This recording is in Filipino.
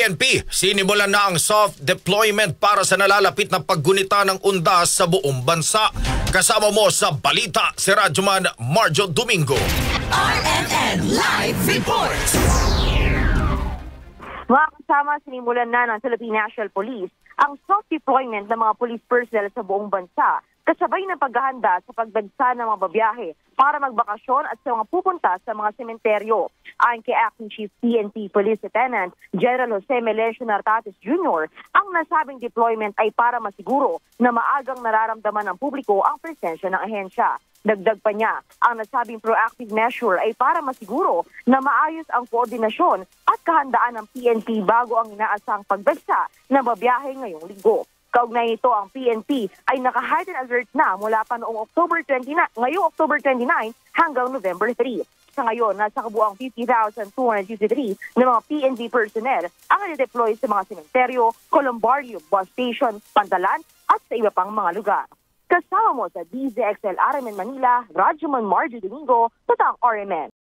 PNP, sinimulan na ang soft deployment para sa nalalapit na paggunita ng undas sa buong bansa. Kasama mo sa balita si Radyoman Marjo Domingo. RNN Live Report! Mga kasama, sinimulan na ng Philippine National Police ang soft deployment ng mga police personnel sa buong bansa, kasabay ng paghahanda sa pagdagsa ng mga babiyahe para magbakasyon at sa mga pupunta sa mga sementeryo. Ayon kay Acting Chief PNP Police Lieutenant General Jose Melesio Nartates Jr., ang nasabing deployment ay para masiguro na maagang nararamdaman ng publiko ang presensya ng ahensya. Dagdag pa niya, ang nasabing proactive measure ay para masiguro na maayos ang koordinasyon at kahandaan ng PNP bago ang inaasang pagdagsa na babiyahe ngayong linggo. Kaugnay nito, ang PNP ay naka-heightened alert na mula pa noong ngayong October 29 hanggang November 3. Sa ngayon, nasa kabuang 50,253 na mga PNP personnel ang na-deploy sa mga sementeryo, columbario, bus station, pantalan at sa iba pang mga lugar. Kasama mo sa DZXL RMN Manila, Radyoman Marjo Domingo, Tatang RMN.